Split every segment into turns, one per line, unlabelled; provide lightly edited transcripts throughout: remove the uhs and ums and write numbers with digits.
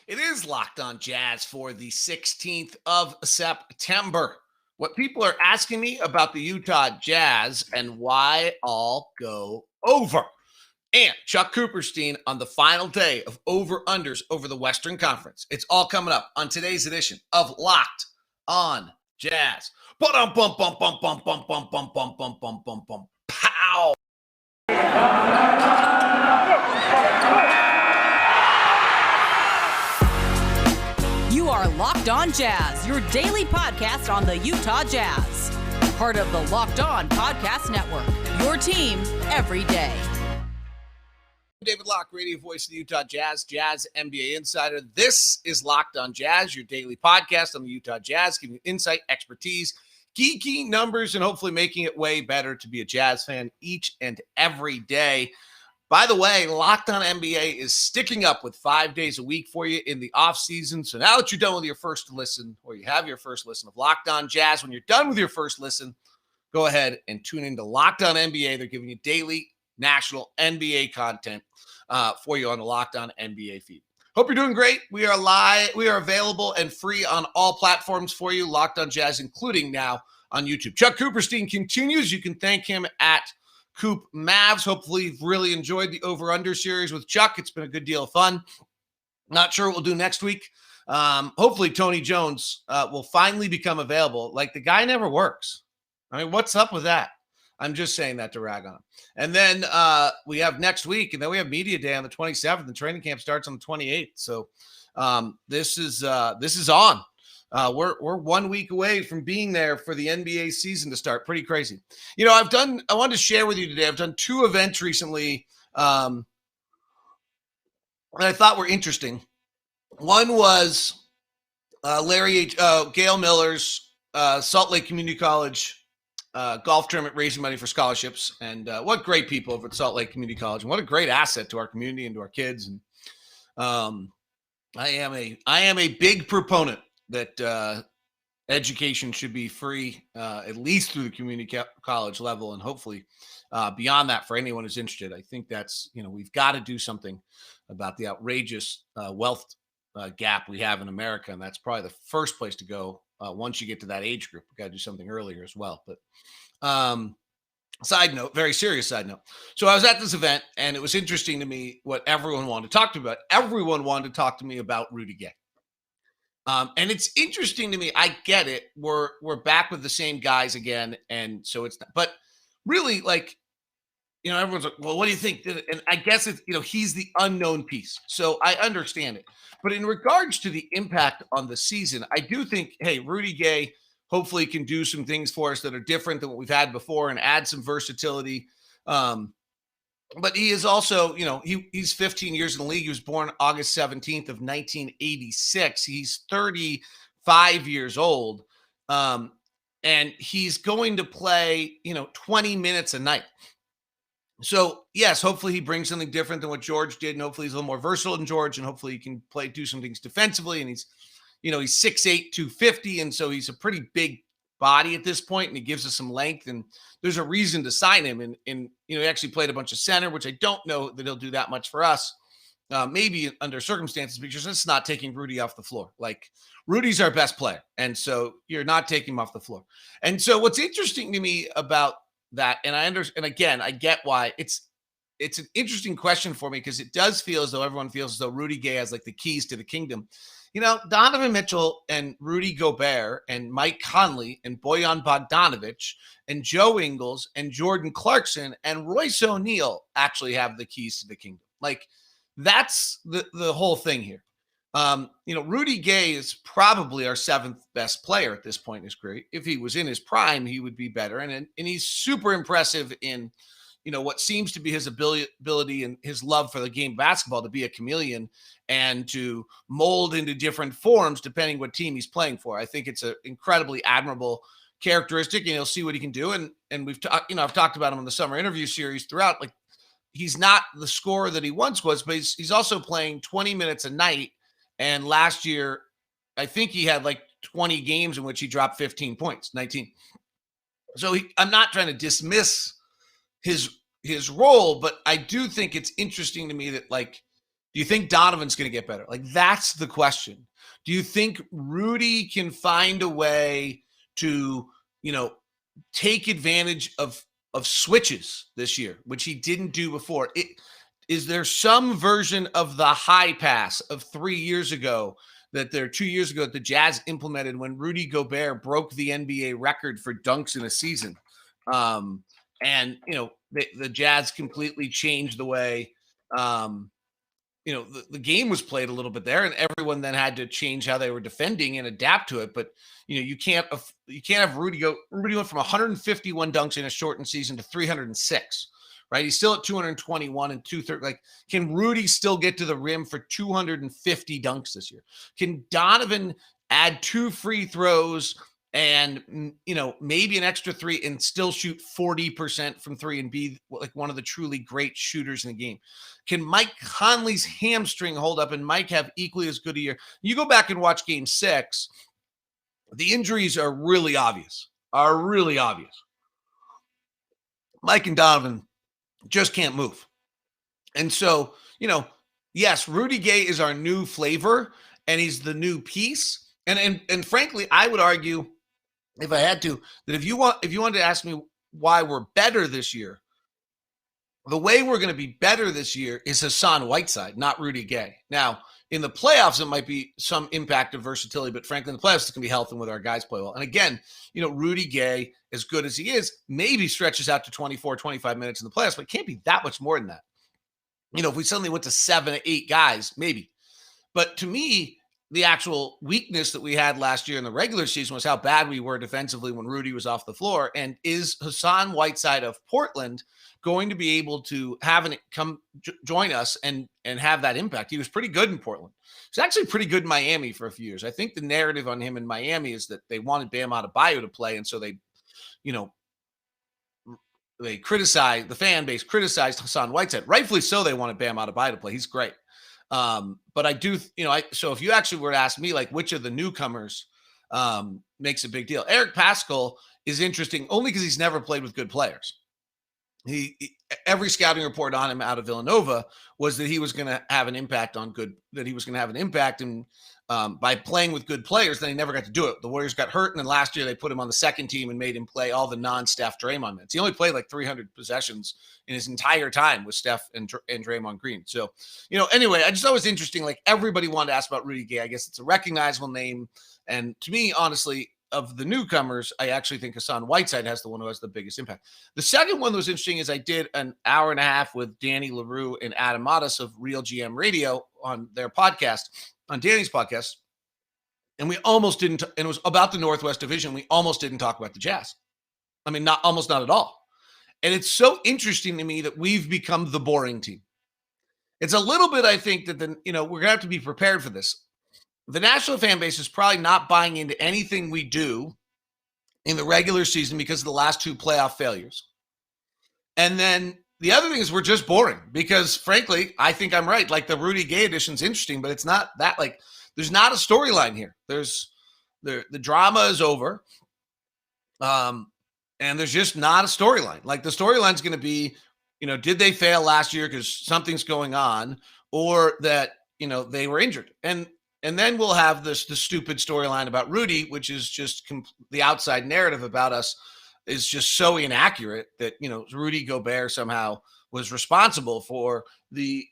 It is Locked On Jazz for the 16th of September. What people are asking me about the Utah Jazz and why I'll go over. And Chuck Cooperstein on the final day of over-unders over the Western Conference. It's all coming up on today's edition of Locked On Jazz. Bum bum bum bum bum bum bum bum bum bum bum bum bum. Pow!
You are Locked On Jazz, your daily podcast on the Utah Jazz. Part of the Locked On Podcast Network, your team every day.
David Locke, radio voice of the Utah Jazz, Jazz NBA insider. This is Locked On Jazz, your daily podcast on the Utah Jazz, giving you insight, expertise, geeky numbers, and hopefully making it way better to be a Jazz fan each and every day. By the way, Locked On NBA is sticking up with 5 days a week for you in the offseason. So now that you're done with your first listen, or you have your first listen of Locked On Jazz, when you're done with your first listen, go ahead and tune into Locked On NBA. They're giving you daily national NBA content for you on the Locked On NBA feed. Hope you're doing great. We are live. We are available and free on all platforms for you, Locked On Jazz, including now on YouTube. Chuck Cooperstein continues. You can thank him at Coop Mavs. Hopefully you've really enjoyed the over-under series with Chuck. It's been a good deal of fun. Not sure what we'll do next week. Hopefully Tony Jones will finally become available. Like, the guy never works. I mean, what's up with that? I'm just saying that to rag on him. And then we have next week, and then we have Media Day on the 27th, and training camp starts on the 28th. So this is on. We're 1 week away from being there for the NBA season to start. Pretty crazy. You know, I wanted to share with you today, I've done two events recently that I thought were interesting. One was Gail Miller's Salt Lake Community College golf tournament, raising money for scholarships. And what great people over at Salt Lake Community College, and what a great asset to our community and to our kids. And I am a big proponent that education should be free, at least through the community college level, and hopefully beyond that for anyone who's interested. I think that's, we've got to do something about the outrageous wealth gap we have in America, and that's probably the first place to go once you get to that age group. We've got to do something earlier as well. But side note, very serious side note. So I was at this event, and it was interesting to me what everyone wanted to talk to me about. Everyone wanted to talk to me about Rudy Gay. And it's interesting to me. I get it. We're back with the same guys again. And so it's not, but really, like, everyone's like, well, what do you think? And I guess it's, he's the unknown piece. So I understand it. But in regards to the impact on the season, I do think, hey, Rudy Gay hopefully can do some things for us that are different than what we've had before and add some versatility. But he is also, he's 15 years in the league. He was born August 17th of 1986. He's 35 years old. And he's going to play, 20 minutes a night. So, yes, hopefully he brings something different than what George did. And hopefully he's a little more versatile than George. And hopefully he can do some things defensively. And he's 6'8", 250. And so he's a pretty big body at this point, and he gives us some length, and there's a reason to sign him. And he actually played a bunch of center, which I don't know that he'll do that much for us. Maybe under circumstances, because it's not taking Rudy off the floor. Like, Rudy's our best player, and so you're not taking him off the floor. And so what's interesting to me about that, and I understand, and again, I get why it's an interesting question for me, because it does feel as though everyone feels as though Rudy Gay has like the keys to the kingdom. Donovan Mitchell and Rudy Gobert and Mike Conley and Bojan Bogdanovic and Joe Ingles and Jordan Clarkson and Royce O'Neal actually have the keys to the kingdom. Like, that's the whole thing here. Rudy Gay is probably our seventh best player at this point in his career. If he was in his prime, he would be better. And he's super impressive in, what seems to be his ability and his love for the game of basketball to be a chameleon and to mold into different forms depending what team he's playing for. I think it's an incredibly admirable characteristic, and you'll see what he can do. And we've talked, I've talked about him in the summer interview series throughout. Like, he's not the scorer that he once was, but he's also playing 20 minutes a night. And last year, I think he had like 20 games in which he dropped 15 points, 19. So I'm not trying to dismiss his role, but I do think it's interesting to me that, like, Do you think Donovan's going to get better? Like, that's the question. Do you think Rudy can find a way to, take advantage of switches this year, which he didn't do before? Is there some version of the high pass of 3 years ago that 2 years ago that the Jazz implemented when Rudy Gobert broke the NBA record for dunks in a season? And the Jazz completely changed the way the game was played a little bit there, and everyone then had to change how they were defending and adapt to it. But you can't have Rudy go. Rudy went from 151 dunks in a shortened season to 306. Right, he's still at 221 and 230. Like, can Rudy still get to the rim for 250 dunks this year? Can Donovan add 2 free throws and maybe an extra 3 and still shoot 40% from 3 and be like one of the truly great shooters in the game? Can Mike Conley's hamstring hold up and Mike have equally as good a year? You go back and watch Game 6, the injuries are really obvious. Mike and Donovan just can't move. And so, yes, Rudy Gay is our new flavor and he's the new piece. And frankly, I would argue, if I had to, that if you wanted to ask me why we're better this year, the way we're going to be better this year is Hasaan Whiteside, not Rudy Gay. Now, in the playoffs, it might be some impact of versatility, but frankly, in the playoffs, it's going to be healthy with our guys play well. And again, Rudy Gay, as good as he is, maybe stretches out to 24, 25 minutes in the playoffs, but it can't be that much more than that. If we suddenly went to 7 or 8 guys, maybe. But to me, the actual weakness that we had last year in the regular season was how bad we were defensively when Rudy was off the floor. And is Hasaan Whiteside of Portland going to be able to have come join us and have that impact? He was pretty good in Portland. He's actually pretty good in Miami for a few years. I think the narrative on him in Miami is that they wanted Bam Adebayo to play, and so they criticized, the fan base criticized Hasaan Whiteside. Rightfully so, they wanted Bam Adebayo to play. He's great. But I do, so if you actually were to ask me, like, which of the newcomers makes a big deal, Eric Paschall is interesting only because he's never played with good players. Every scouting report on him out of Villanova was that he was going to have an impact and by playing with good players. Then he never got to do it. The Warriors got hurt, and then last year they put him on the second team and made him play all the non-Steph Draymond minutes. He only played like 300 possessions in his entire time with Steph and Draymond Green. So, anyway, I just thought it was interesting. Like, everybody wanted to ask about Rudy Gay. I guess it's a recognizable name. And to me, honestly, of the newcomers, I actually think Hasaan Whiteside has the one who has the biggest impact. The second one that was interesting is I did an hour and a half with Danny LaRue and Adam Modis of Real GM Radio on their podcast, on Danny's podcast. And we almost didn't, and it was about the Northwest Division. We almost didn't talk about the Jazz. I mean, not at all. And it's so interesting to me that we've become the boring team. It's a little bit, I think, that we're going to have to be prepared for this. The national fan base is probably not buying into anything we do in the regular season because of the last 2 playoff failures. And then the other thing is we're just boring because, frankly, I think I'm right. Like, the Rudy Gay edition is interesting, but it's not that, like, there's not a storyline here. The drama is over. And there's just not a storyline. Like, the storyline's going to be, did they fail last year because something's going on, or that, they were injured. And then we'll have the stupid storyline about Rudy, which is just the outside narrative about us is just so inaccurate that, Rudy Gobert somehow was responsible for the,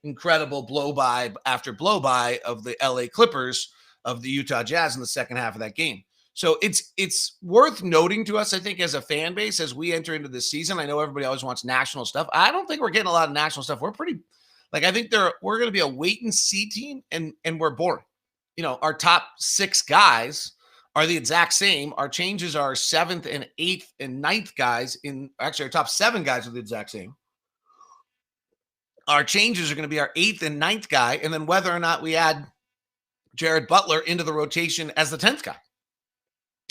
incredible blow-by after blow-by of the LA Clippers of the Utah Jazz in the second half of that game. So it's worth noting to us, I think, as a fan base, as we enter into this season. I know everybody always wants national stuff. I don't think we're getting a lot of national stuff. We're pretty, I think we're going to be a wait and see team, and we're boring. Our top 6 guys are the exact same. Our changes are 7th and 8th and 9th guys our top 7 guys are the exact same. Our changes are going to be our 8th and 9th guy, and then whether or not we add Jared Butler into the rotation as the 10th guy.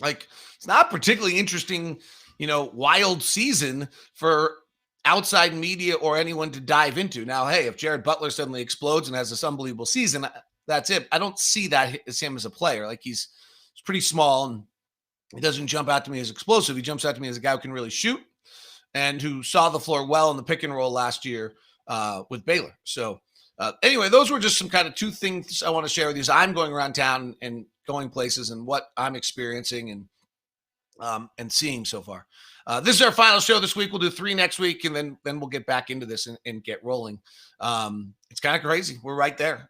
Like, it's not a particularly interesting, wild season for outside media or anyone to dive into. Now, hey, if Jared Butler suddenly explodes and has this unbelievable season, that's it. I don't see that as him as a player. Like, he's pretty small and he doesn't jump out to me as explosive. He jumps out to me as a guy who can really shoot and who saw the floor well in the pick and roll last year with Baylor. So, Anyway, those were just some kind of two things I want to share with you. So I'm going around town and going places and what I'm experiencing and seeing so far. This is our final show this week. We'll do 3 next week, and then we'll get back into this and get rolling. It's kind of crazy. We're right there.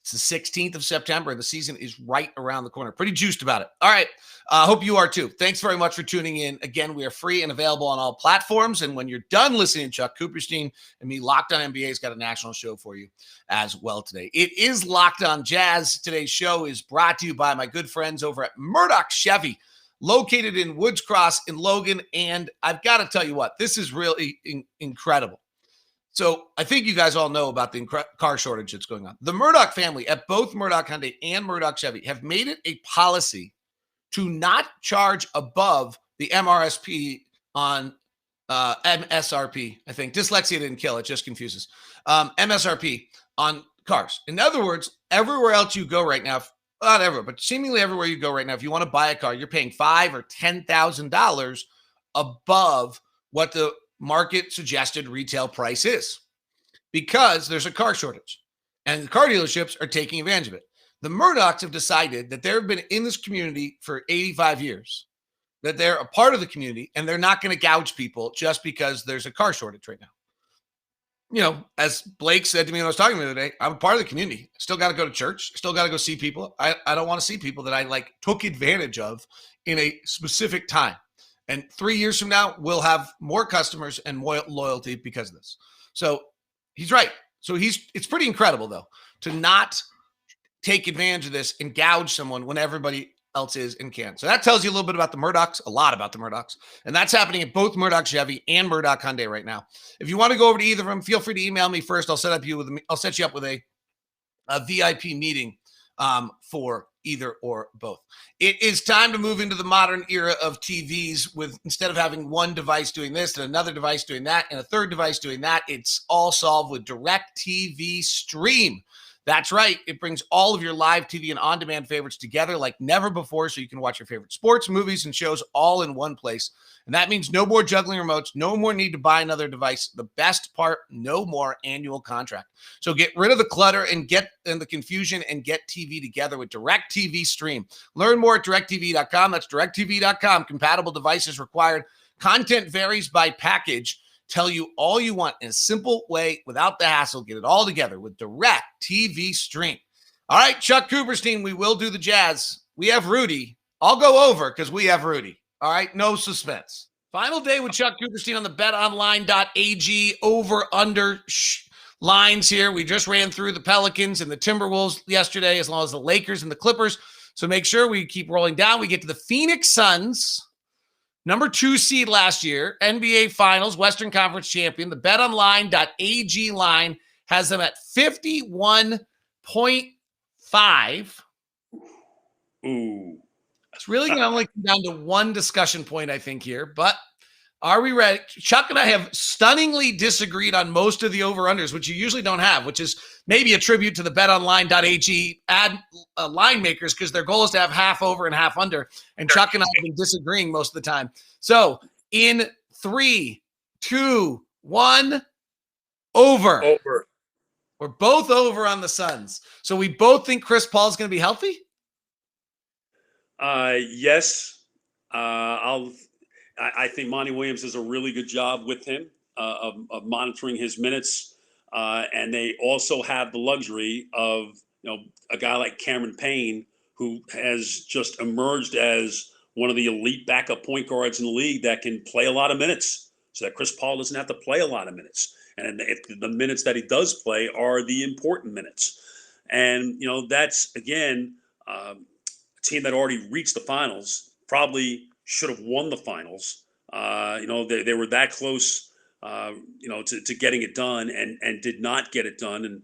It's the 16th of September, and the season is right around the corner. Pretty juiced about it. All right. Hope you are too. Thanks very much for tuning in. Again, we are free and available on all platforms. And when you're done listening to Chuck Cooperstein and me, Locked On NBA has got a national show for you as well today. It is Locked On Jazz. Today's show is brought to you by my good friends over at Murdoch Chevy, located in Woods Cross in Logan. And I've got to tell you what, this is really incredible. So I think you guys all know about the car shortage that's going on. The Murdoch family at both Murdoch Hyundai and Murdoch Chevy have made it a policy to not charge above the MRSP on MSRP. I think dyslexia didn't kill it, just confuses. MSRP on cars. In other words, everywhere else you go right now, not everywhere, but seemingly everywhere you go right now, if you want to buy a car, you're paying $5,000 or $10,000 above what the market suggested retail price is, because there's a car shortage and the car dealerships are taking advantage of it. The Murdochs have decided that they've been in this community for 85 years, that they're a part of the community, and they're not going to gouge people just because there's a car shortage right now. You know, as Blake said to me when I was talking to him today, I'm a part of the community. Still got to go to church. Still got to go see people. I don't want to see people that I took advantage of in a specific time. And 3 years from now, we'll have more customers and more loyalty because of this. So he's right. So it's pretty incredible, though, to not take advantage of this and gouge someone when everybody else is and can. So that tells you a little bit about the Murdochs, a lot about the Murdochs. And that's happening at both Murdoch Chevy and Murdoch Hyundai right now. If you want to go over to either of them, feel free to email me first. I'll set you up with a VIP meeting for either or both. It is time to move into the modern era of TVs with, instead of having one device doing this and another device doing that and a third device doing that, it's all solved with DirecTV Stream. That's right. It brings all of your live TV and on-demand favorites together like never before, so you can watch your favorite sports, movies, and shows all in one place. And that means no more juggling remotes, no more need to buy another device. The best part, no more annual contract. So get rid of the clutter and the confusion and get TV together with DirecTV Stream. Learn more at directtv.com. That's directtv.com. Compatible devices required. Content varies by package. Tell you all you want in a simple way without the hassle. Get it all together with DirecTV Stream. All right, Chuck Cooperstein, we will do the Jazz. We have Rudy. I'll go over because we have Rudy. All right, no suspense. Final day with Chuck Cooperstein on the betonline.ag over-under lines here. We just ran through the Pelicans and the Timberwolves yesterday, as well as the Lakers and the Clippers. So make sure we keep rolling down. We get to the Phoenix Suns, number 2 seed last year, NBA Finals, Western Conference champion. The betonline.ag line has them at 51.5.
Ooh.
It's really going to only come down to one discussion point, I think, here. But are we ready? Chuck and I have stunningly disagreed on most of the over-unders, which you usually don't have, which is maybe a tribute to the betonline.ag line makers, because their goal is to have half over and half under. And Chuck and I have been disagreeing most of the time. So in 3, 2, 1, over.
Over.
We're both over on the Suns. So we both think Chris Paul is going to be healthy?
Yes. I think Monty Williams does a really good job with him of monitoring his minutes. And they also have the luxury of, a guy like Cameron Payne, who has just emerged as one of the elite backup point guards in the league that can play a lot of minutes, so that Chris Paul doesn't have to play a lot of minutes. And if the minutes that he does play are the important minutes. And, that's, again, a team that already reached the finals, probably should have won the finals. They were that close, to getting it done and did not get it done. And,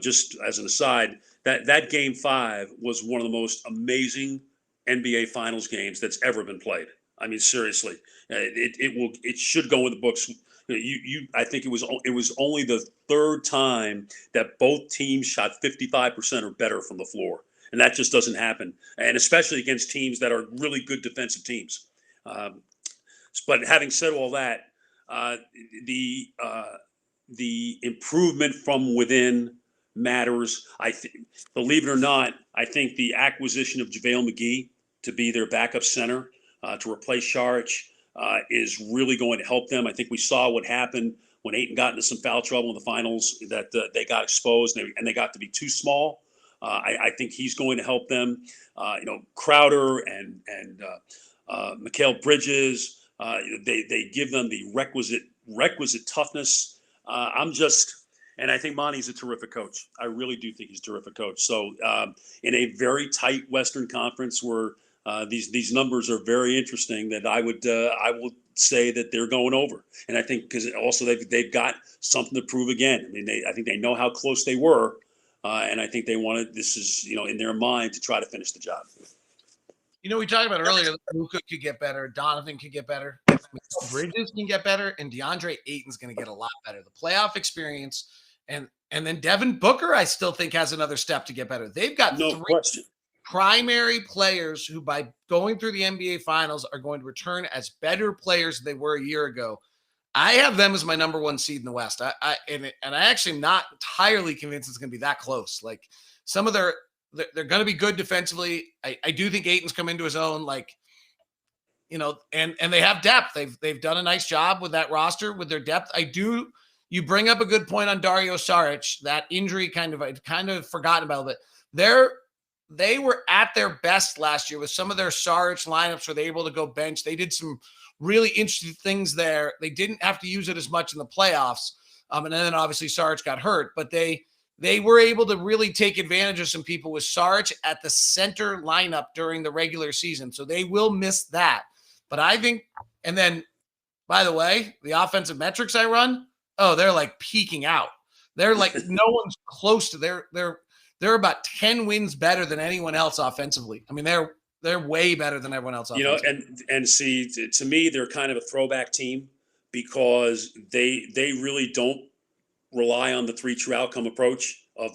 just as an aside, that game 5 was one of the most amazing NBA Finals games that's ever been played. I mean, seriously, it should go in the books. I think it was only the 3rd time that both teams shot 55% or better from the floor. And that just doesn't happen, and especially against teams that are really good defensive teams. But having said all that, the improvement from within matters. Believe it or not, I think the acquisition of JaVale McGee to be their backup center to replace Saric is really going to help them. I think we saw what happened when Ayton got into some foul trouble in the finals, that they got exposed and they got to be too small. I think he's going to help them. Crowder and Mikal Bridges, they give them the requisite toughness. And I think Monty's a terrific coach. I really do think he's a terrific coach. So in a very tight Western Conference where these numbers are very interesting, that I will say that they're going over. And I think because also they've got something to prove again. I mean, I think they know how close they were, and I think they wanted, this is in their mind to try to finish the job.
We talked about earlier that Luka could get better, Donovan could get better, Bridges can get better, and DeAndre Ayton's going to get a lot better. The playoff experience, and then Devin Booker, I still think has another step to get better. They've got
no question
primary players who, by going through the NBA Finals, are going to return as better players than they were a year ago. I have them as my number one seed in the West. I actually am not entirely convinced it's going to be that close. Like some of they're going to be good defensively. I do think Ayton's come into his own, and they have depth. They've done a nice job with that roster, with their depth. You bring up a good point on Dario Saric. That injury I'd kind of forgotten about it. They were at their best last year with some of their Saric lineups where they were able to go bench. They did some really interesting things there. They didn't have to use it as much in the playoffs. And then obviously Saric got hurt, but they were able to really take advantage of some people with Saric at the center lineup during the regular season. So they will miss that. But I think, and then, by the way, the offensive metrics I run, they're like peaking out. They're like, no one's close to they're about 10 wins better than anyone else offensively. I mean, they're way better than everyone else offensively.
And see, to me, they're kind of a throwback team because they really don't rely on the 3 true outcome approach of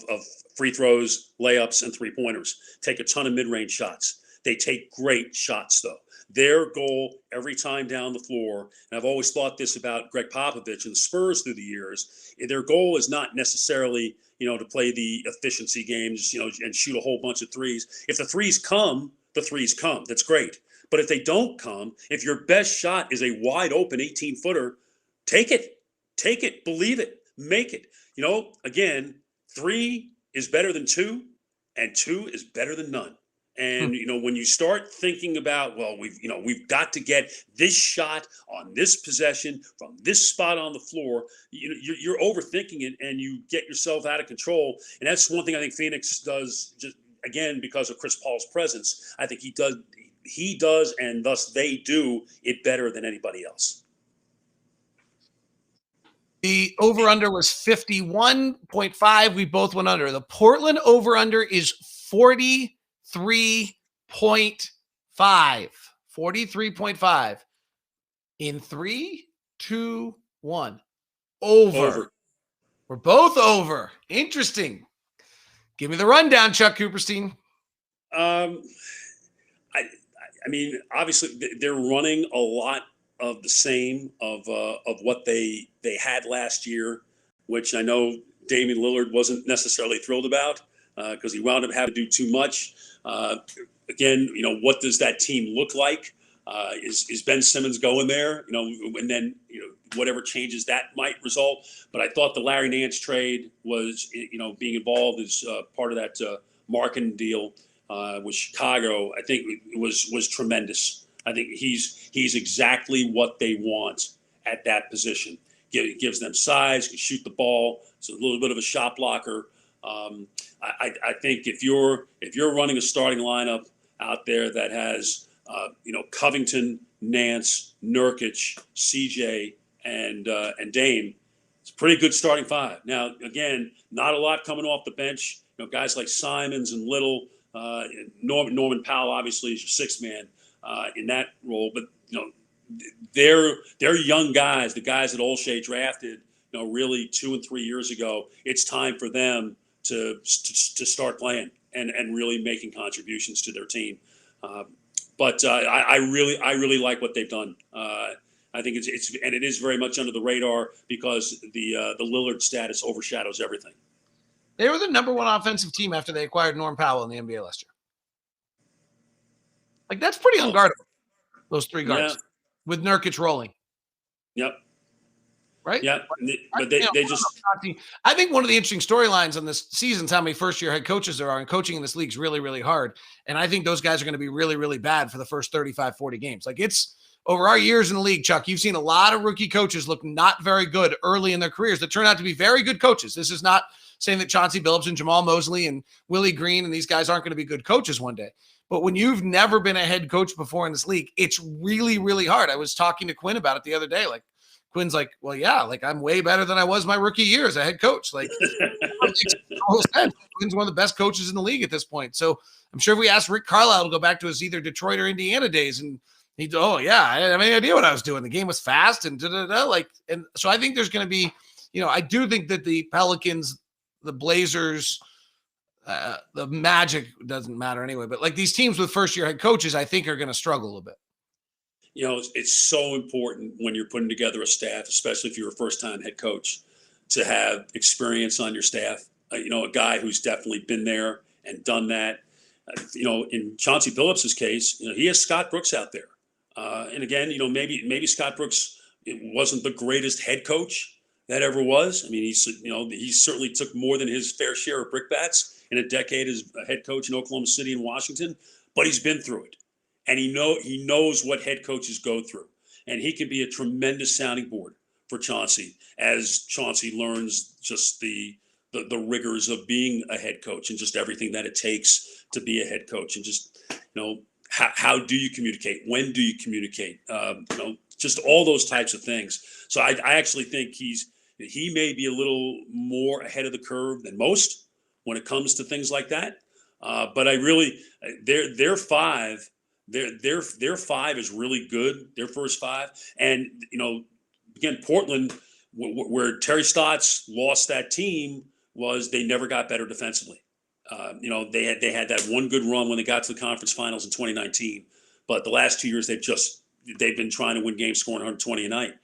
free throws, layups, and 3-pointers. Take a ton of mid-range shots. They take great shots, though. Their goal every time down the floor, and I've always thought this about Greg Popovich and the Spurs through the years, their goal is not necessarily, to play the efficiency games, and shoot a whole bunch of threes. If the threes come, the threes come. That's great. But if they don't come, if your best shot is a wide open 18-footer, take it, believe it, make it. Again, 3 is better than 2, and 2 is better than none. And, when you start thinking about, well, we've got to get this shot on this possession from this spot on the floor, you're overthinking it and you get yourself out of control. And that's one thing I think Phoenix does, just again, because of Chris Paul's presence. I think he does, and thus they do it better than anybody else.
The over-under was 51.5. We both went under. The Portland over-under is 43.5. 43.5. In 3, 2, 1. Over. We're both over. Interesting. Give me the rundown, Chuck Cooperstein.
I mean, obviously they're running a lot of the same of what they had last year, which I know Damian Lillard wasn't necessarily thrilled about because he wound up having to do too much. Again, what does that team look like? Is Ben Simmons going there? And then whatever changes that might result. But I thought the Larry Nance trade was being involved as part of that marketing deal with Chicago. I think it was tremendous. I think he's exactly what they want at that position. It gives them size, can shoot the ball. It's a little bit of a shot blocker. I think if you're running a starting lineup out there that has Covington, Nance, Nurkic, CJ, and Dame, it's a pretty good starting 5. Now, again, not a lot coming off the bench. Guys like Simons and Little, Norman Powell obviously is your 6th man in that role, but they're young guys, the guys that Olshey drafted, really 2 and 3 years ago. It's time for them to start playing and really making contributions to their team. But I really like what they've done. I think it is very much under the radar because the Lillard status overshadows everything.
They were the number one offensive team after they acquired Norm Powell in the NBA last year. Like, that's pretty unguardable, those three guards, with Nurkic rolling.
Yep.
Right?
Yeah, but they just.
I think one of the interesting storylines on this season is how many first-year head coaches there are, and coaching in this league is really, really hard. And I think those guys are going to be really, really bad for the first 35, 40 games. Like, it's over our years in the league, Chuck, you've seen a lot of rookie coaches look not very good early in their careers that turn out to be very good coaches. This is not saying that Chauncey Billups and Jamal Mosley and Willie Green and these guys aren't going to be good coaches one day. But when you've never been a head coach before in this league, it's really, really hard. I was talking to Quinn about it the other day. Like, Quinn's like, well, yeah, like I'm way better than I was my rookie year as a head coach. Like, Quinn's one of the best coaches in the league at this point. So I'm sure if we asked Rick Carlisle to go back to his either Detroit or Indiana days, and he'd, oh yeah, I didn't have any idea what I was doing. The game was fast and like, and so I think there's going to be, I do think that the Pelicans, the Blazers, the Magic doesn't matter anyway, but like these teams with first year head coaches, I think are going to struggle a little bit.
It's so important when you're putting together a staff, especially if you're a first-time head coach, to have experience on your staff. A guy who's definitely been there and done that. In Chauncey Billups' case, he has Scott Brooks out there. And again, maybe Scott Brooks wasn't the greatest head coach that ever was. I mean, he certainly took more than his fair share of brickbats in a decade as a head coach in Oklahoma City and Washington, but he's been through it. And he knows what head coaches go through. And he can be a tremendous sounding board for Chauncey as Chauncey learns just the rigors of being a head coach and just everything that it takes to be a head coach. And just, how do you communicate? When do you communicate? Just all those types of things. So I actually think he may be a little more ahead of the curve than most when it comes to things like that. But I really, their five is really good. Their first five, and again, Portland, where Terry Stotts lost that team, was they never got better defensively. They had that one good run when they got to the conference finals in 2019, but the last 2 years they've been trying to win games, scoring 120 a night.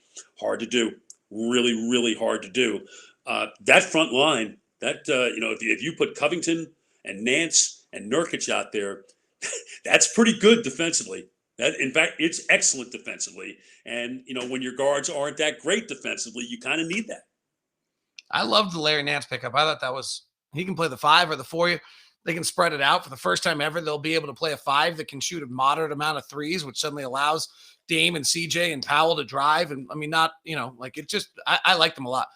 Hard to do, really, really hard to do. That front line, if you put Covington and Nance and Nurkic out there, that's pretty good defensively. In fact, it's excellent defensively. And, when your guards aren't that great defensively, you kind of need that.
I loved the Larry Nance pickup. I thought he can play the 5 or the 4. They can spread it out. For the first time ever, they'll be able to play a 5 that can shoot a moderate amount of threes, which suddenly allows Dame and CJ and Powell to drive. And I mean, I like them a lot.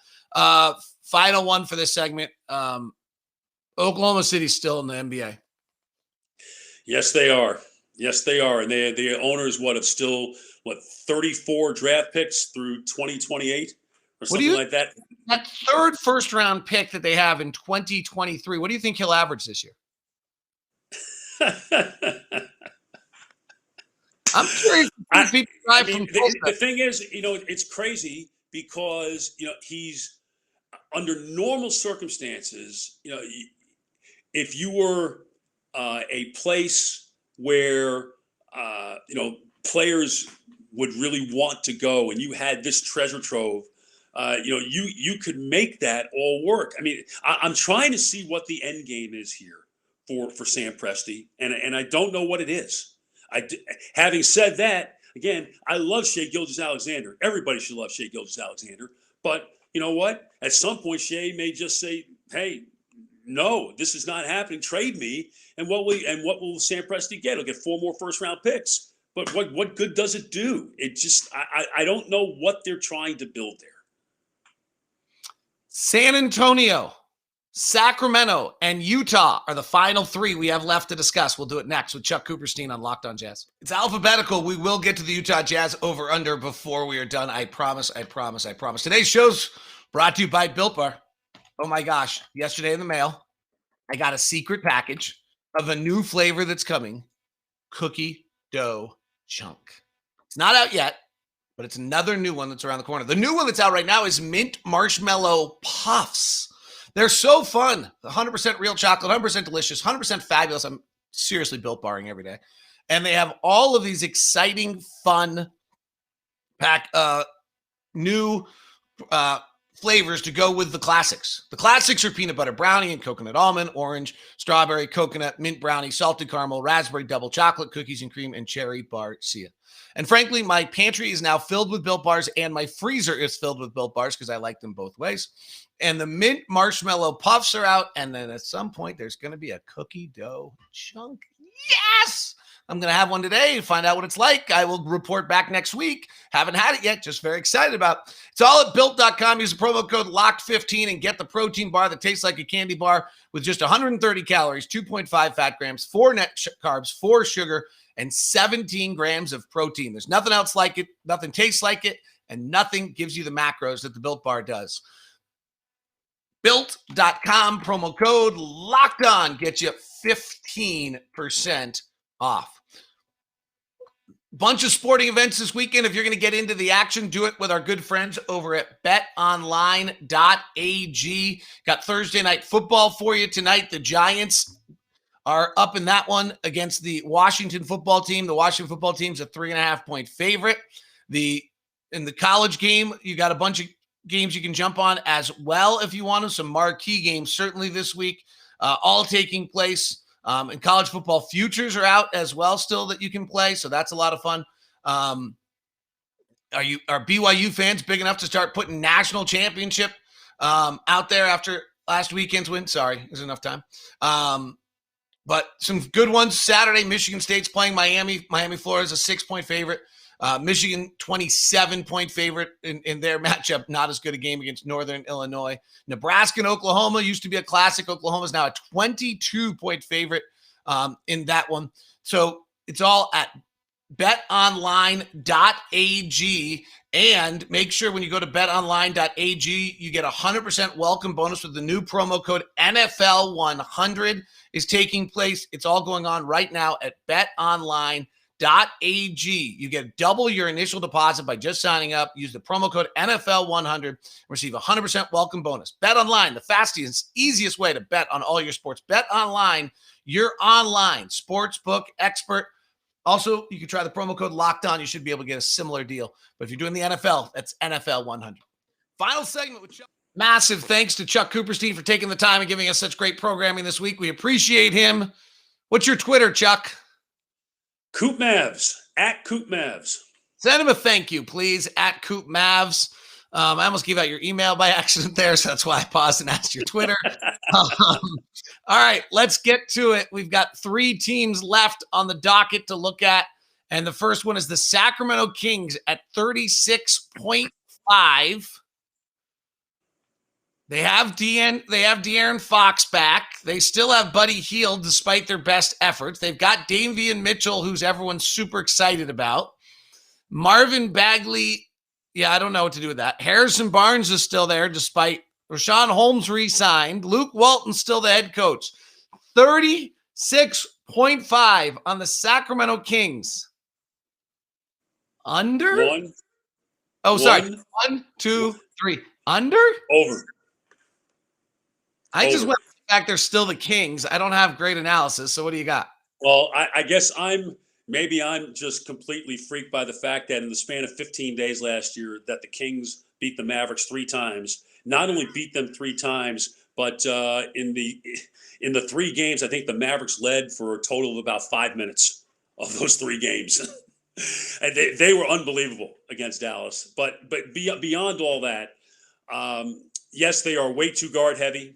Final one for this segment. Oklahoma City's still in the NBA.
Yes, they are. Yes, they are. And the owners, have still 34 draft picks through 2028 or something like that?
That third first round pick that they have in 2023, what do you think he'll average this year? I'm curious.
The thing is, it's crazy because, he's under normal circumstances, if you were a place where players would really want to go, and you had this treasure trove, you could make that all work. I mean, I'm trying to see what the end game is here for Sam Presti, and I don't know what it is. Having said that, again, I love Shai Gilgeous-Alexander. Everybody should love Shai Gilgeous-Alexander, but you know what? At some point, Shai may just say, "Hey, no, this is not happening. Trade me." And what will Sam Presti get? He'll get 4 more first-round picks. But what good does it do? It just I don't know what they're trying to build there.
San Antonio, Sacramento, and Utah are the final 3 we have left to discuss. We'll do it next with Chuck Cooperstein on Locked On Jazz. It's alphabetical. We will get to the Utah Jazz over-under before we are done. I promise. Today's show's brought to you by Built Bar. Oh my gosh. Yesterday in the mail, I got a secret package of a new flavor that's coming, cookie dough chunk. It's not out yet, but it's another new one that's around the corner. The new one that's out right now is mint marshmallow puffs. They're so fun. 100% real chocolate, 100% delicious, 100% fabulous. I'm seriously Built Barring every day. And they have all of these exciting, fun new flavors to go with the classics. The classics are peanut butter brownie and coconut almond, orange, strawberry, coconut, mint brownie, salted caramel, raspberry double chocolate, cookies and cream, and cherry barcia. And frankly, my pantry is now filled with Built Bars, and my freezer is filled with Built Bars because I like them both ways. And the mint marshmallow puffs are out, and then at some point, there's going to be a cookie dough chunk. Yes! I'm going to have one today and find out what it's like. I will report back next week. Haven't had it yet. Just very excited about it. It's all at Built.com. Use the promo code LOCKED15 and get the protein bar that tastes like a candy bar with just 130 calories, 2.5 fat grams, 4 net carbs, 4 sugar, and 17 grams of protein. There's nothing else like it. Nothing tastes like it. And nothing gives you the macros that the Built bar does. Built.com, promo code LOCKEDON gets you 15% off. Bunch of sporting events this weekend. If you're going to get into the action, do it with our good friends over at betonline.ag. Got Thursday night football for you tonight. The Giants are up in that one against the Washington football team. The Washington football team's a 3.5-point favorite. In the college game, you got a bunch of games you can jump on as well if you want to. Some marquee games certainly this week, all taking place. And college football futures are out as well still that you can play. So that's a lot of fun. Are BYU fans big enough to start putting national championship out there after last weekend's win? Sorry, there's enough time. But some good ones. Saturday, Michigan State's playing Miami. Miami, Florida is a 6-point favorite. Michigan, 27-point favorite in their matchup. Not as good a game against Northern Illinois. Nebraska and Oklahoma used to be a classic. Oklahoma is now a 22-point favorite in that one. So it's all at betonline.ag. And make sure when you go to betonline.ag, you get a 100% welcome bonus with the new promo code NFL100 is taking place. It's all going on right now at betonline.ag. You get double your initial deposit by just signing up. Use the promo code NFL100. Receive a 100% welcome bonus. Bet online, the fastest, easiest way to bet on all your sports. Bet online, your online sportsbook expert. Also, you can try the promo code Locked On. You should be able to get a similar deal. But if you're doing the NFL, that's NFL100. Final segment with Chuck. Massive thanks to Chuck Cooperstein for taking the time and giving us such great programming this week. We appreciate him. What's your Twitter, Chuck?
Coop Mavs, at Coop Mavs.
Send him a thank you, please, at Coop Mavs. I almost gave out your email by accident there, so that's why I paused and asked your Twitter. All right, let's get to it. We've got 3 teams left on the docket to look at, and the first one is the Sacramento Kings at 36.5. They have De'Aaron Fox back. They still have Buddy Hield despite their best efforts. They've got Davion Mitchell, who's everyone's super excited about. Marvin Bagley, I don't know what to do with that. Harrison Barnes is still there despite Rashawn Holmes re-signed. Luke Walton's still the head coach. 36.5 on the Sacramento Kings. Under?
One.
Oh, sorry. 1, 2, 3. Under?
Over.
I just went back. They're still the Kings. I don't have great analysis. So what do you got?
Well, I guess I'm just completely freaked by the fact that in the span of 15 days last year that the Kings beat the Mavericks 3 times. Not only beat them 3 times, but in the 3 games, I think the Mavericks led for a total of about 5 minutes of those 3 games. And they were unbelievable against Dallas. But beyond all that, yes, they are way too guard heavy.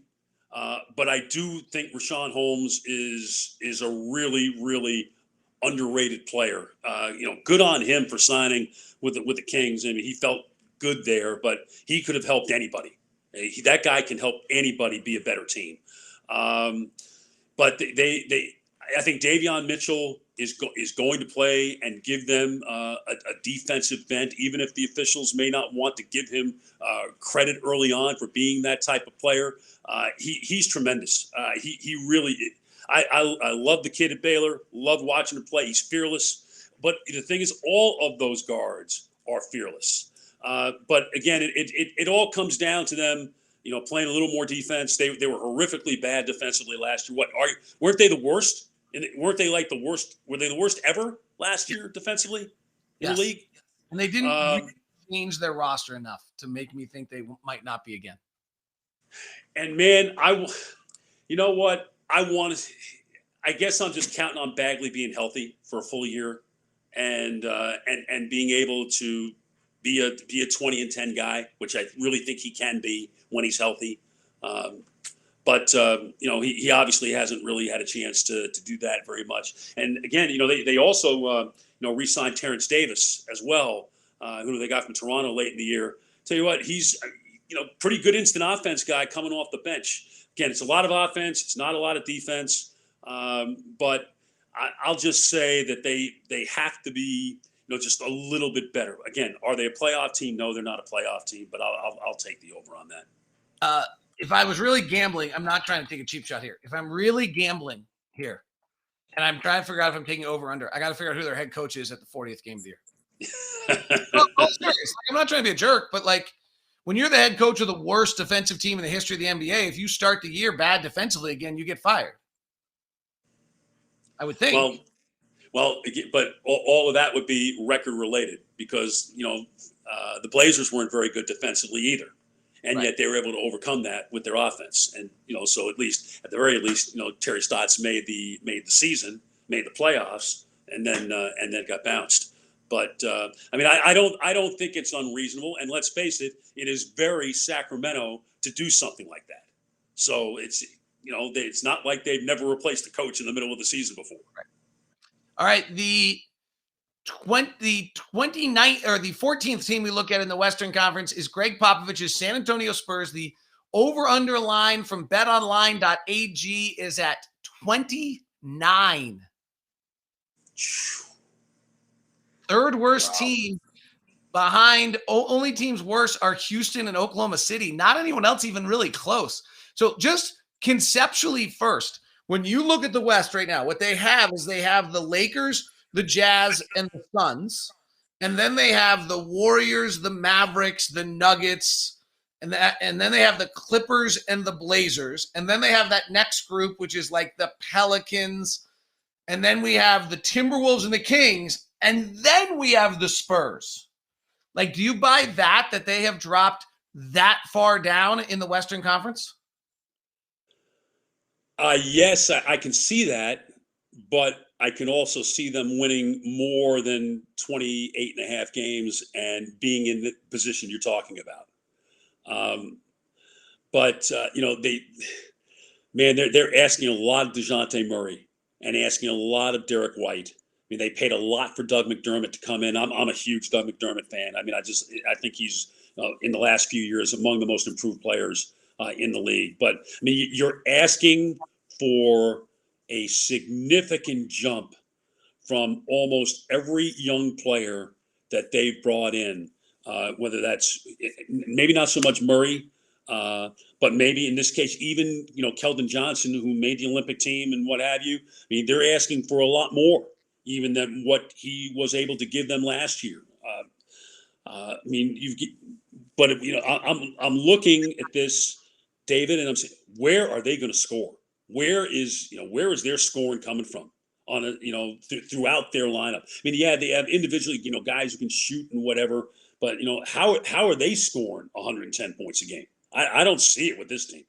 But I do think Rashawn Holmes is a really, really underrated player. Good on him for signing with the Kings. I mean, he felt good there, but he could have helped anybody. That guy can help anybody be a better team. But I think Davion Mitchell is going to play and give them a defensive bent, even if the officials may not want to give him credit early on for being that type of player. He's tremendous. He really. I love the kid at Baylor. Love watching him play. He's fearless. But the thing is, all of those guards are fearless. But again, it all comes down to them, playing a little more defense. They were horrifically bad defensively last year. Weren't they the worst? Weren't they like the worst? Were they the worst ever last year defensively in the league?
And they didn't changed their roster enough to make me think they might not be again.
And man, you know what? I guess I'm just counting on Bagley being healthy for a full year, and being able to be a 20-10 guy, which I really think he can be when he's healthy. But he obviously hasn't really had a chance to do that very much. And again, they also re-signed Terrence Davis as well, who they got from Toronto late in the year. Tell you what, he's pretty good instant offense guy coming off the bench. Again, it's a lot of offense, it's not a lot of defense. But I'll just say that they have to be just a little bit better. Again, are they a playoff team? No, they're not a playoff team. But I'll take the over on that.
If I was really gambling, I'm not trying to take a cheap shot here. If I'm really gambling here, and I'm trying to figure out if I'm taking over under, I got to figure out who their head coach is at the 40th game of the year. No, serious. I'm not trying to be a jerk, but when you're the head coach of the worst defensive team in the history of the NBA, if you start the year bad defensively again, you get fired. I would think.
Well, but all of that would be record related because the Blazers weren't very good defensively either. And yet they were able to overcome that with their offense. And, so at the very least, Terry Stotts made the season, made the playoffs, and then got bounced. But I don't think it's unreasonable. And let's face it, it is very Sacramento to do something like that. So it's not like they've never replaced a coach in the middle of the season before.
Right. All right. The 29th or the 14th team we look at in the Western Conference is Greg Popovich's San Antonio Spurs. The over-under line from betonline.ag is at 29. Third worst team behind only teams worse are Houston and Oklahoma City. Not anyone else even really close. So just conceptually first, when you look at the West right now, what they have is they have the Lakers, the Jazz, and the Suns. And then they have the Warriors, the Mavericks, the Nuggets, and then they have the Clippers and the Blazers. And then they have that next group, which is like the Pelicans. And then we have the Timberwolves and the Kings. And then we have the Spurs. Do you buy that they have dropped that far down in the Western Conference?
Yes, I can see that, but I can also see them winning more than 28 and a half games and being in the position you're talking about. They're asking a lot of DeJounte Murray and asking a lot of Derek White. They paid a lot for Doug McDermott to come in. I'm a huge Doug McDermott fan. I think he's in the last few years among the most improved players in the league. But you're asking for a significant jump from almost every young player that they've brought in, whether that's maybe not so much Murray, but maybe in this case, even, Keldon Johnson, who made the Olympic team and what have you. They're asking for a lot more even than what he was able to give them last year. I'm looking at this, David, and I'm saying, where are they going to score? Where is their scoring coming from on throughout their lineup? They have individually, guys who can shoot and whatever, but how are they scoring 110 points a game? I don't see it with this team.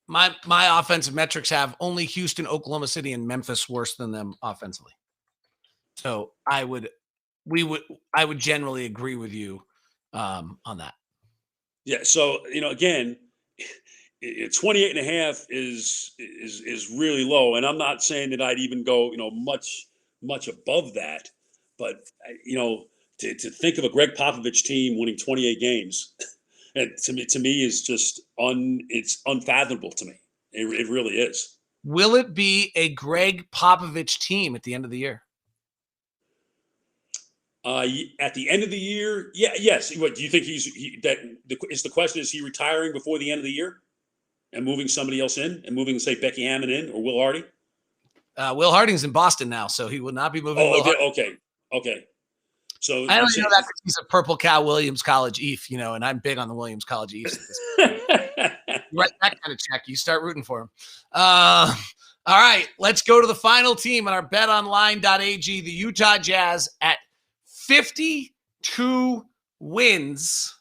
My offensive metrics have only Houston, Oklahoma City, and Memphis worse than them offensively. So I would generally agree with you on that.
Yeah. So, again, 28 and a half is really low. And I'm not saying that I'd even go, much above that, but to think of a Greg Popovich team winning 28 games, and to me is just it's unfathomable to me. It really is.
Will it be a Greg Popovich team at the end of the year?
At the end of the year, yes. What do you think the question is he retiring before the end of the year and moving somebody else in and moving, say, Becky Hammond in or Will Hardy?
Will Harding's in Boston now, so he will not be moving.
Okay. So
I don't know that because he's a Purple Cow Williams College East, and I'm big on the Williams College East. At this point. Right, that kind of check. You start rooting for him. All right, let's go to the final team on our betonline.ag, the Utah Jazz at 52 wins,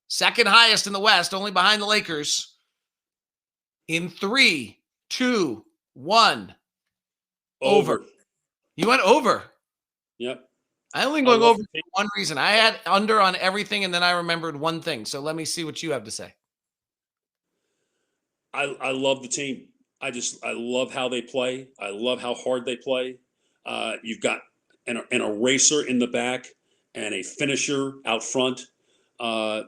second highest in the West, only behind the Lakers. In 3, 2, 1. Over. You went over.
Yep.
I only going over for one reason. I had under on everything, and then I remembered one thing. So let me see what you have to say.
I love the team. I love how they play. I love how hard they play. You've got an eraser in the back and a finisher out front.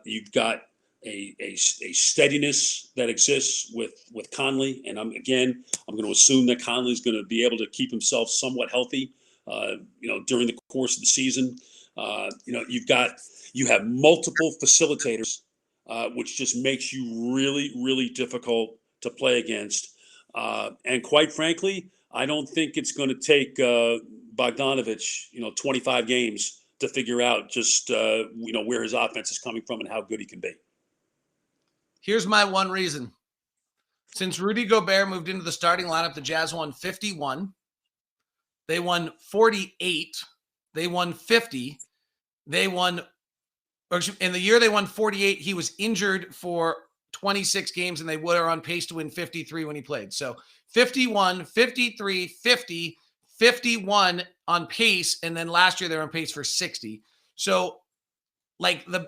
You've got a steadiness that exists with Conley, and I'm going to assume that Conley's going to be able to keep himself somewhat healthy. During the course of the season, you have multiple facilitators, which just makes you really, really difficult to play against. And quite frankly, I don't think it's going to take Bogdanovich, 25 games to figure out just where his offense is coming from and how good he can be.
Here's my one reason. Since Rudy Gobert moved into the starting lineup, the Jazz won 51. They won 48. They won 50. In the year they won 48, he was injured for 26 games, and they were on pace to win 53 when he played. So 51, 53, 50, 51 on pace, and then last year they were on pace for 60. So, like the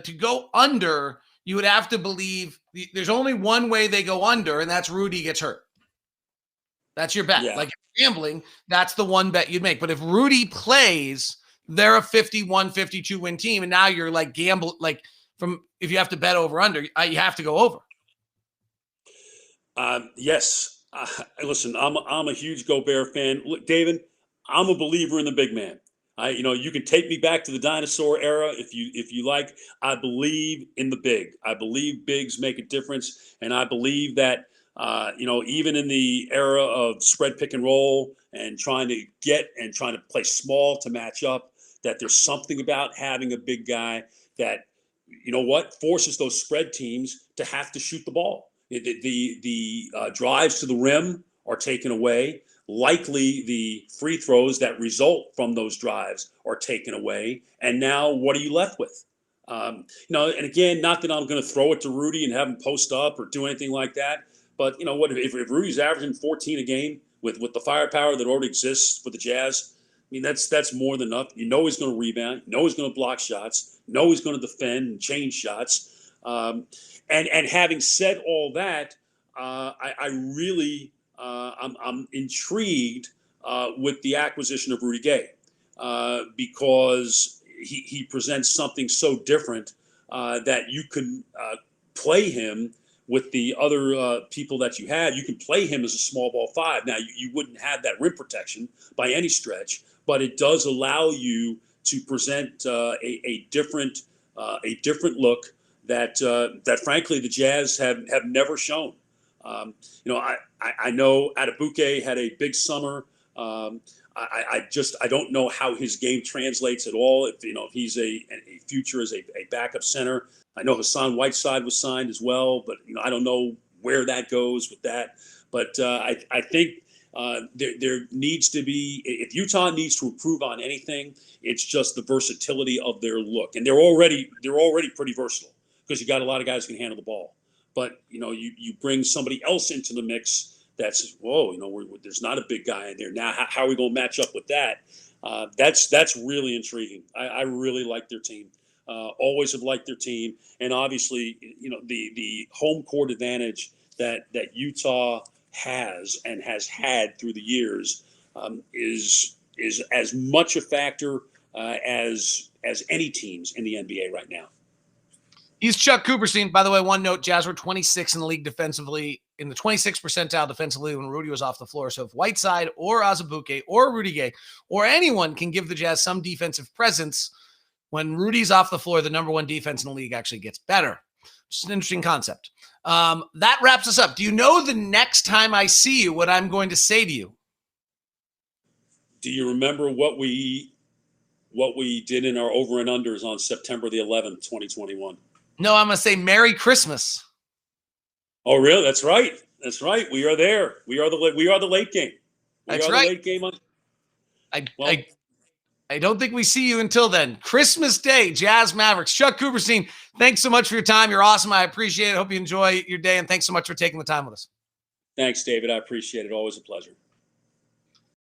to go under, you would have to believe there's only one way they go under, and that's Rudy gets hurt. That's your bet.
Yeah.
Like gambling, that's the one bet you'd make. But if Rudy plays, they're a 51, 52 win team, and now you're like gamble if you have to bet over under, you have to go over.
Yes. Listen, I'm a huge Gobert fan. Look, David, I'm a believer in the big man. You can take me back to the dinosaur era if you like. I believe in the big. I believe bigs make a difference, and I believe that even in the era of spread pick and roll and trying to play small to match up, that there's something about having a big guy that forces those spread teams to have to shoot the ball. The drives to the rim are taken away. Likely the free throws that result from those drives are taken away. And now what are you left with? And again, not that I'm going to throw it to Rudy and have him post up or do anything like that. But if Rudy's averaging 14 a game with the firepower that already exists for the Jazz, I mean, that's more than enough. He's going to rebound. He's going to block shots. He's going to defend and change shots. And having said all that, I'm intrigued with the acquisition of Rudy Gay because he presents something so different that you can play him with the other people that you have. You can play him as a small ball five. Now, you wouldn't have that rim protection by any stretch, but it does allow you to present a different look that frankly the Jazz have never shown. I know Adebuke had a big summer. I don't know how his game translates at all. If he's a future as a backup center. I know Hasaan Whiteside was signed as well, but I don't know where that goes with that. But I think there needs to be, if Utah needs to improve on anything, it's just the versatility of their look, and they're already pretty versatile because you got a lot of guys who can handle the ball. But you bring somebody else into the mix that's there's not a big guy in there now. How are we going to match up with that? That's really intriguing. I really like their team. Always have liked their team, and obviously the home court advantage that Utah has and has had through the years is as much a factor as any teams in the NBA right now.
He's Chuck Cooperstein. By the way, one note, Jazz were 26 in the league defensively, in the 26th percentile defensively when Rudy was off the floor. So if Whiteside or Azubuike or Rudy Gay or anyone can give the Jazz some defensive presence, when Rudy's off the floor, the number one defense in the league actually gets better. Just an interesting concept. That wraps us up. Do you know the next time I see you, what I'm going to say to you?
Do you remember what we did in our over and unders on September the 11th, 2021?
No, I'm going to say Merry Christmas.
Oh, really? That's right. That's right. We are there. We are the late game.
That's
the
right.
late game.
I don't think we see you until then. Christmas Day, Jazz Mavericks. Chuck Cooperstein, thanks so much for your time. You're awesome. I appreciate it. Hope you enjoy your day, and thanks so much for taking the time with us.
Thanks, David. I appreciate it. Always a pleasure.